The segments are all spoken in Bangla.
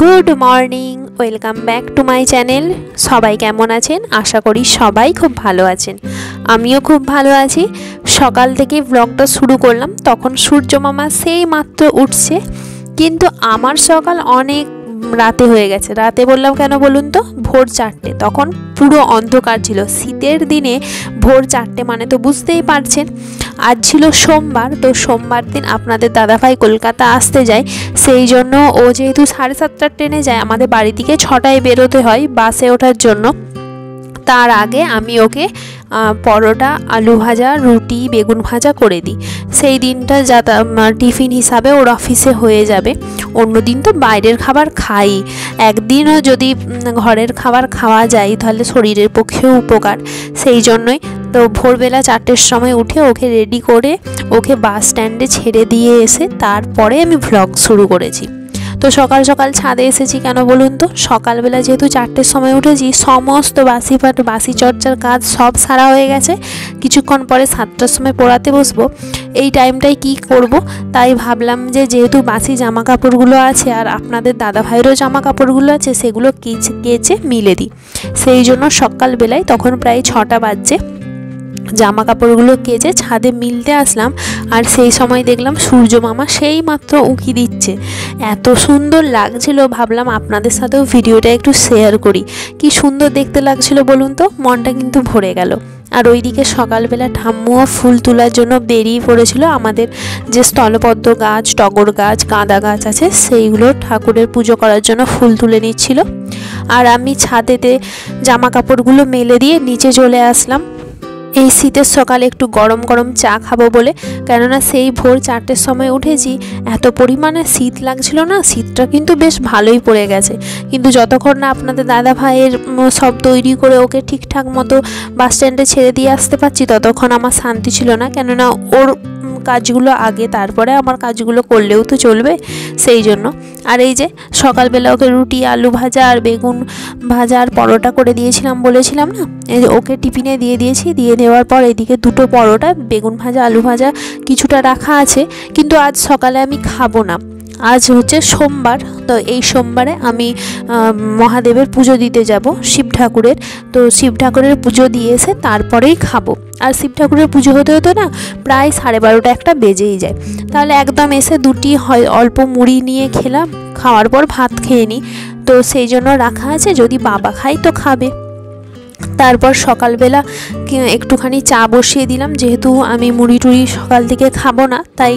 Good morning, welcome back to my channel. সবাই কেমন আছেন? আশা করি সবাই খুব ভালো আছেন। আমিও খুব ভালো আছি। সকাল থেকে ব্লগটা শুরু করলাম, তখন সূর্য মামা সেই মাত্র উঠছে, কিন্তু আমার সকাল অনেক রাতে হয়ে গেছে। রাতে বললাম কেন বলুন তো? ভোর 4টে, তখন পুরো অন্ধকার ছিল। শীতের দিনে ভোর 4টে মানে তো বুঝতেই পারছেন। আজ ছিল সোমবার, তো সোমবার দিন আপনাদের দাদাভাই কলকাতা আসতে যায়, সেই জন্য ও যেহেতু 7:30টার ট্রেনে যায়, আমাদের বাড়ি থেকে 6টায় বেরোতে হয় বাসে ওঠার জন্য। তার আগে আমি ওকে পরোটা, আলু ভাজা, রুটি, বেগুন ভাজা করে দিই। সেই দিনটা টিফিন হিসাবে ওর অফিসে হয়ে যাবে। অন্য দিন তো বাইরের খাবার খাই, একদিনও যদি ঘরের খাবার খাওয়া যায় তাহলে শরীরের পক্ষেও উপকার। সেই জন্যই তো ভোরবেলা 4টের সময় উঠে ওকে রেডি করে ওকে বাস স্ট্যান্ডে ছেড়ে দিয়ে এসে তারপরে আমি ভ্লগ শুরু করেছি। তো সকাল সকাল ছাদে এসেছি কেন বলুন তো? সকালবেলা যেহেতু 4টের সময় উঠেছি, সমস্ত বাসি চর্চার কাজ সব সারা হয়ে গেছে। কিছুক্ষণ পরে 7টার সময় পড়াতে বসবো। এই টাইমটাই কি করব, তাই ভাবলাম যে যেহেতু বাসি জামা কাপড়গুলো আছে আর আপনাদের দাদাভাইয়েরও জামা কাপড়গুলো আছে, সেগুলো কেচে মিলে দিই। সেই জন্য সকালবেলায় তখন প্রায় 6টা বাজছে, জামা কাপড়গুলো কেচে ছাদে মিলতে আসলাম। আর সেই সময় দেখলাম সূর্য মামা সেই মাত্র উঁকি দিচ্ছে। এত সুন্দর লাগছিল, ভাবলাম আপনাদের সাথেও ভিডিওটা একটু শেয়ার করি। কি সুন্দর দেখতে লাগছিল বলুন তো, মনটা কিন্তু ভরে গেল। আর ওইদিকে সকালবেলা ঠাম্মুও ফুল তোলার জন্য বেরিয়ে পড়েছিল। আমাদের যে স্থলপদ্ম গাছ, টগর গাছ, গাঁদা গাছ আছে, সেইগুলো ঠাকুরের পুজো করার জন্য ফুল তুলে নিচ্ছিল। আর আমি ছাদেতে জামা কাপড়গুলো মেলে দিয়ে নিচে চলে আসলাম এই শীতের সকালে একটু গরম গরম চা খাবো বলে। কেননা সেই ভোর 4টের সময় উঠেছি, এত পরিমাণে শীত লাগছিল না, শীতটা কিন্তু বেশ ভালোই পড়ে গেছে। কিন্তু যতক্ষণ না আপনাদের দাদা ভাইয়ের সব তৈরি করে ওকে ঠিকঠাক মতো বাস স্ট্যান্ডে ছেড়ে দিয়ে আসতে পারছি, ততক্ষণ আমার শান্তি ছিল না। কেননা ওর কাজগুলো আগে, তারপরে আমার কাজগুলো করলেও তো চলবে, সেই জন্য। আর এই যে সকালবেলা ওকে রুটি, আলু ভাজা আর বেগুন ভাজা আর পরোটা করে দিয়েছিলাম বলেছিলাম না, এই যে ওকে টিফিনে দিয়ে দিয়েছি। দিয়ে দেওয়ার পর এদিকে 2টো পরোটা, বেগুন ভাজা, আলু ভাজা কিছুটা রাখা আছে, কিন্তু আজ সকালে আমি খাবো না। আজ হচ্ছে সোমবার, তো এই সোমবারে আমি মহাদেবের পুজো দিতে যাব, শিব ঠাকুরের। তো শিব ঠাকুরের পুজো দিয়ে এসে তারপরেই খাবো। আর শিব ঠাকুরের পুজো হতে হতে না প্রায় 12:30 একটা বেজেই যায়। তাহলে একদম এসে দুটি হয় অল্প মুড়ি নিয়ে খেলাম, খাওয়ার পর ভাত খেয়ে নিই। তো সেই জন্য রাখা আছে, যদি বাবা খায় তো খাবে। তারপর সকালবেলা একটুখানি চা বসিয়ে দিলাম, যেহেতু আমি মুড়ি টুড়ি সকাল থেকে খাবো না, তাই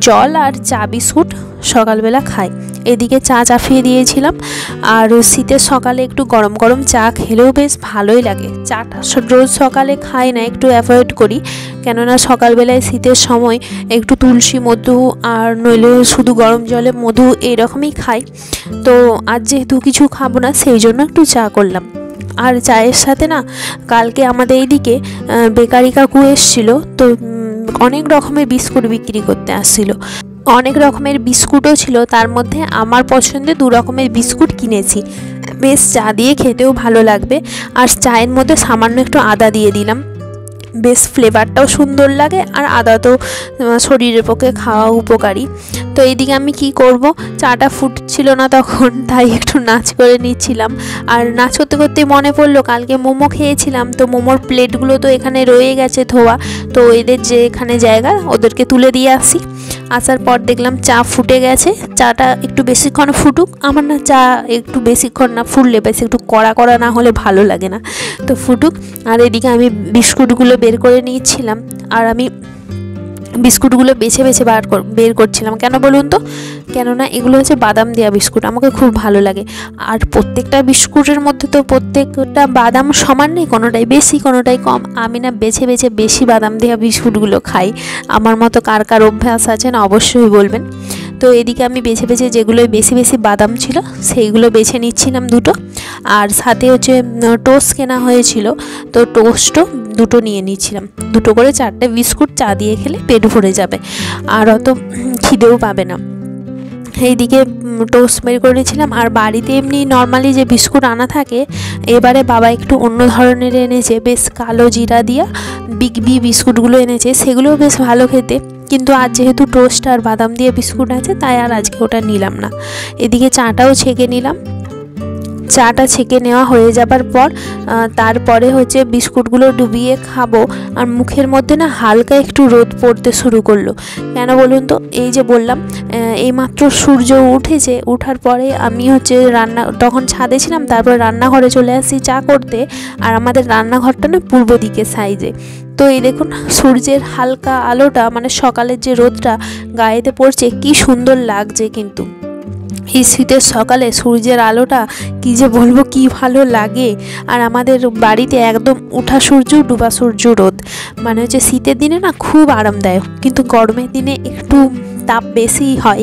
জল আর চা বিস্কুট সকালবেলা খাই। এদিকে চা চাপিয়ে দিয়েছিলাম। আর শীতের সকালে একটু গরম গরম চা খেলেও বেশ ভালোই লাগে। চাটা রোজ সকালে খাই না, একটু অ্যাভয়েড করি। কেননা সকালবেলায় শীতের সময় একটু তুলসী মধু আর নইলে শুধু গরম জলে মধু এইরকমই খাই। তো আজ যেহেতু কিছু খাবো না, সেই জন্য একটু চা করলাম। আর চায়ের সাথে না কালকে আমাদের এইদিকে বেকারি কাকু এসেছিলো, তো অনেক রকমের বিস্কুট বিক্রি করতে আসছিল। অনেক রকমের বিস্কুটও ছিল, তার মধ্যে আমার পছন্দের 2 রকমের বিস্কুট কিনেছি। বেশ চা দিয়ে খেতেও ভালো লাগবে। আর চায়ের মধ্যে সামান্য একটু আদা দিয়ে দিলাম, বেশ ফ্লেভারটাও সুন্দর লাগে। আর আদা তো শরীরের পক্ষে খাওয়া উপকারী। তো এইদিকে আমি কি করব, চাটা ফুটছিল না তখন, তাই একটু নাচ করে নিচ্ছিলাম। আর নাচ করতে করতে মনে পড়লো কালকে মোমো খেয়েছিলাম, তো মোমোর প্লেটগুলো তো এখানে রয়ে গেছে ধোয়া। তো এদের যে এখানে জায়গা, ওদেরকে তুলে দিয়ে আসি। আসার পর দেখলাম চা ফুটে গেছে। চাটা একটু বেশিক্ষণ ফুটুক, আমার না চা একটু বেশিক্ষণ না ফুটলে বেশি একটু কড়া কড়া না হলে ভালো লাগে না, তো ফুটুক। আর এদিকে আমি বিস্কুটগুলো বের করে নিচ্ছিলাম। আর আমি বিস্কুটগুলো বেছে বেছে বের করছিলাম। কেন বলুন তো? কেননা এগুলো হচ্ছে বাদাম দেওয়া বিস্কুট, আমাকে খুব ভালো লাগে। আর প্রত্যেকটা বিস্কুটের মধ্যে তো প্রত্যেকটা বাদাম সমান নেই, কোনোটাই বেশি কোনোটাই কম। আমি না বেছে বেছে বেশি বাদাম দেওয়া বিস্কুটগুলো খাই। আমার মতো কার কার অভ্যাস আছে না অবশ্যই বলবেন। তো এদিকে আমি বেছে বেছে যেগুলো বেশি বেশি বাদাম ছিল সেইগুলো বেছে নিচ্ছিলাম 2টো। আর সাথে হচ্ছে টোস্ট কেনা হয়েছিল, তো টোস্টও 2টো নিয়ে নিচ্ছিলাম। 2টো করে 4টে বিস্কুট চা দিয়ে খেলে পেট ভরে যাবে, আর অত খিদেও পাবে না। এইদিকে টোস্ট বের করেছিলাম। আর বাড়িতে এমনি নর্মালি যে বিস্কুট আনা থাকে, এবারে বাবা একটু অন্য ধরনের এনেছে, বেশ কালো জিরা দিয়া বিগ বি বিস্কুটগুলো এনেছে, সেগুলোও বেশ ভালো খেতে। কিন্তু আজ যেহেতু টোস্ট আর বাদাম দিয়ে বিস্কুট আছে তাই আর আজকে ওটা নিলাম না। এদিকে চাটাও ছেঁকে নিলাম। চাটা ছেঁকে নেওয়া হয়ে যাবার পর তারপরে হচ্ছে বিস্কুটগুলো ডুবিয়ে খাবো। আর মুখের মধ্যে না হালকা একটু রোদ পড়তে শুরু করলো। কেন বলুন তো, এই যে বললাম এইমাত্র সূর্য উঠেছে, ওঠার পরে আমি হচ্ছে তখন ছাদে ছিলাম, তারপরে রান্নাঘরে চলে আসি চা করতে। আর আমাদের রান্নাঘরটা না পূর্ব দিকে সাইডে। তো এই দেখুন সূর্যের হালকা আলোটা, মানে সকালের যে রোদটা গায়েতে পড়ছে, কি সুন্দর লাগছে। কিন্তু এই শীতের সকালে সূর্যের আলোটা কি যে বলবো, কি ভালো লাগে। আর আমাদের বাড়িতে একদম ওঠা সূর্য ডুবা সূর্য রোদ, মানে হচ্ছে শীতের দিনে না খুব আরামদায়ক, কিন্তু গরমের দিনে একটু তাপ বেশি হয়।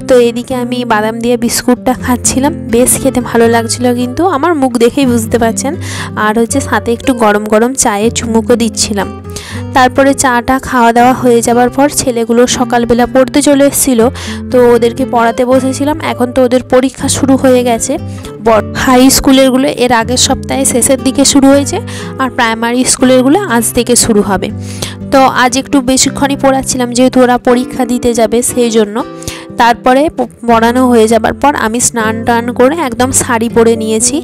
তো এদিকে আমি বাদাম দিয়ে বিস্কুটটা খাচ্ছিলাম, বেশ খেতে ভালো লাগছিল, কিন্তু আমার মুখ দেখেই বুঝতে পারছেন। আর হচ্ছে সাথে একটু গরম গরম চায়ের চুমুকও দিচ্ছিলাম। তারপরে চাটা খাওয়া দাওয়া হয়ে যাবার পর ছেলেগুলো সকালবেলা পড়তে চলে এসেছিলো, তো ওদেরকে পড়াতে বসেছিলাম। এখন তো ওদের পরীক্ষা শুরু হয়ে গেছে। হাই স্কুলেরগুলো এর আগের সপ্তাহে শেষের দিকে শুরু হয়েছে, আর প্রাইমারি স্কুলেরগুলো আজ থেকে শুরু হবে। তো আজ একটু বেশিক্ষণই পড়াচ্ছিলাম, যেহেতু ওরা পরীক্ষা দিতে যাবে সেই জন্য। তারপরে পড়ানো হয়ে যাবার পর আমি স্নান টান করে একদম শাড়ি পরে নিয়েছি,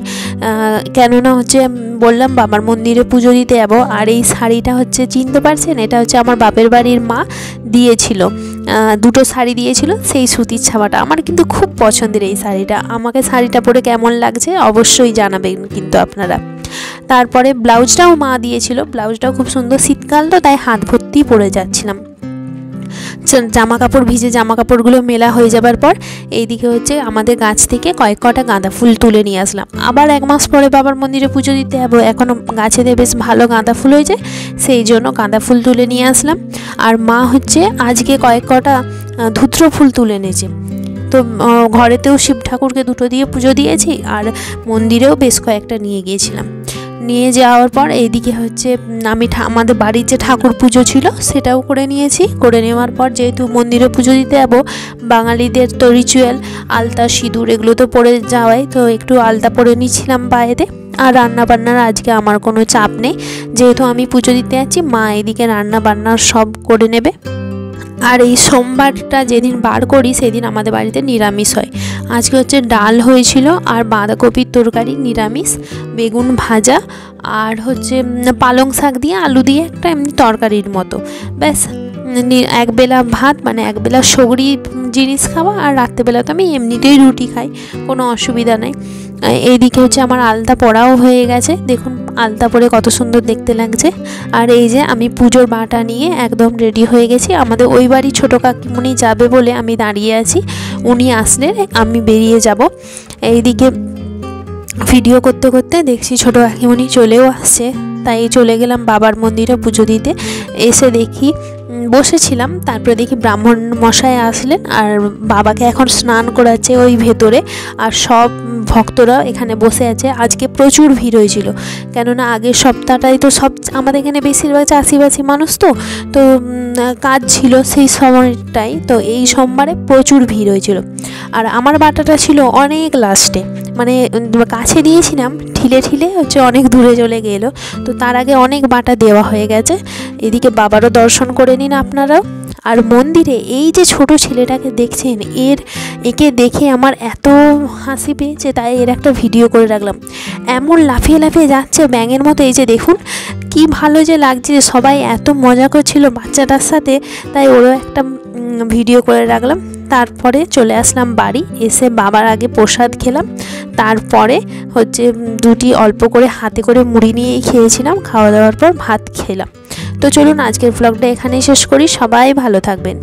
কেননা হচ্ছে বললাম বাবার মন্দিরে পুজো দিতে যাবো। আর এই শাড়িটা হচ্ছে চিনতে পারছেন, এটা হচ্ছে আমার বাপের বাড়ির মা দিয়েছিল, দুটো শাড়ি দিয়েছিল, সেই সুতির ছাপাটা। আমার কিন্তু খুব পছন্দের এই শাড়িটা। আমাকে শাড়িটা পরে কেমন লাগছে অবশ্যই জানাবেন কিন্তু আপনারা। তারপরে ব্লাউজটাও মা দিয়েছিল, ব্লাউজটাও খুব সুন্দর, শীতকাল তো তাই হাত ভর্তি পরে যাচ্ছিলাম। জামা কাপড় ভিজে জামা কাপড়গুলো মেলা হয়ে যাবার পর এইদিকে হচ্ছে আমাদের গাছ থেকে কয়েক কটা গাঁদা ফুল তুলে নিয়ে আসলাম। আবার 1 মাস পরে বাবার মন্দিরে পুজো দিতে যাবো, এখনও গাছেতে বেশ ভালো গাঁদা ফুল হয়েছে, সেই জন্য গাঁদা ফুল তুলে নিয়ে আসলাম। আর মা হচ্ছে আজকে কয়েক কটা ধুত্র ফুল তুলে এনেছে। তো ঘরেতেও শিব ঠাকুরকে দুটো দিয়ে পুজো দিয়েছি, আর মন্দিরেও বেশ কয়েকটা নিয়ে গিয়েছিলাম। নিয়ে যাওয়ার পর এইদিকে হচ্ছে আমি আমাদের বাড়ির যে ঠাকুর পুজো ছিল সেটাও করে নিয়েছি। করে নেওয়ার পর যেহেতু মন্দিরে পুজো দিতে যাবো, বাঙালিদের তো রিচুয়াল আলতা সিঁদুর এগুলো তো পরে যাওয়াই, তো একটু আলতা পরে নিচ্ছিলাম পায়েতে। আর রান্না বান্নার আজকে আমার কোনো চাপ নেই, যেহেতু আমি পুজো দিতে যাচ্ছি, মা এদিকে রান্না বান্না সব করে নেবে। আর এই সোমবারটা যেদিন বার করি সেদিন আমাদের বাড়িতে নিরামিষ হয়। আজকে হচ্ছে ডাল হয়েছিল, আর বাঁধাকপির তরকারি নিরামিষ, বেগুন ভাজা, আর হচ্ছে পালং শাক দিয়ে আলু দিয়ে একটা এমনি তরকারির মতো, ব্যাস। একবেলা ভাত, মানে একবেলা সগরি জিনিস খাওয়া, আর রাত্রেবেলা তো আমি এমনিতেই রুটি খাই, কোনো অসুবিধা নেই। এইদিকে হচ্ছে আমার আলতা পরাও হয়ে গেছে, দেখুন আলতা পরে কত সুন্দর দেখতে লাগছে। আর এই যে আমি পুজোর বাটা নিয়ে একদম রেডি হয়ে গেছি। আমাদের ওই বাড়ি ছোটো কাকিমণি যাবে বলে আমি দাঁড়িয়ে আছি, উনি আসলে আমি বেরিয়ে যাব। এইদিকে ভিডিও করতে করতে দেখছি ছোটো কাকিমণি চলেও আসছে, তাই চলে গেলাম বাবার মন্দিরে পুজো দিতে। এসে দেখি বসেছিলাম, তারপরে দেখি ব্রাহ্মণ মশাই আসলেন, আর বাবাকে এখন স্নান করাচ্ছে ওই ভেতরে, আর সব ভক্তরা এখানে বসে আছে। আজকে প্রচুর ভিড় হয়েছিল, কেননা আগের সপ্তাহটাই তো সব আমাদের এখানে বেশিরভাগ চাষিবাসী মানুষ, তো কাজ ছিল সেই সময়টাই, তো এই সোমবারে প্রচুর ভিড় হয়েছিল। আর আমার বাটাটা ছিল অনেক লাস্টে, মানে কাছে দিয়েছিলাম, ঠিলে ঠিলে হচ্ছে অনেক দূরে চলে গেল, তো তার আগে অনেক বাটা দেওয়া হয়ে গেছে। এদিকে বাবারও দর্শন করে নিন আপনারাও। আর মন্দিরে এই যে ছোট ছেলেটাকে দেখছেন, একে দেখে আমার এত হাসি পেয়েছে, তাই এর একটা ভিডিও করে রাখলাম। এমন লাফিয়ে লাফিয়ে যাচ্ছে ব্যাঙের মতো, এই যে দেখুন কি ভালো যে লাগছে, সবাই এত মজা করছিল বাচ্চাটার সাথে, তাই ওরও একটা ভিডিও করে রাখলাম। তারপরে চলে আসলাম বাড়ি, এসে বাবার আগে প্রসাদ খেলাম, তারপরে হচ্ছে দুটি অল্প করে হাতে করে মুড়ি নিয়েই খেয়েছিলাম। খাওয়া দাওয়ার পর ভাত খেলাম। তো চলুন আজকের ব্লগটা এখানেই শেষ করি, সবাই ভালো থাকবেন।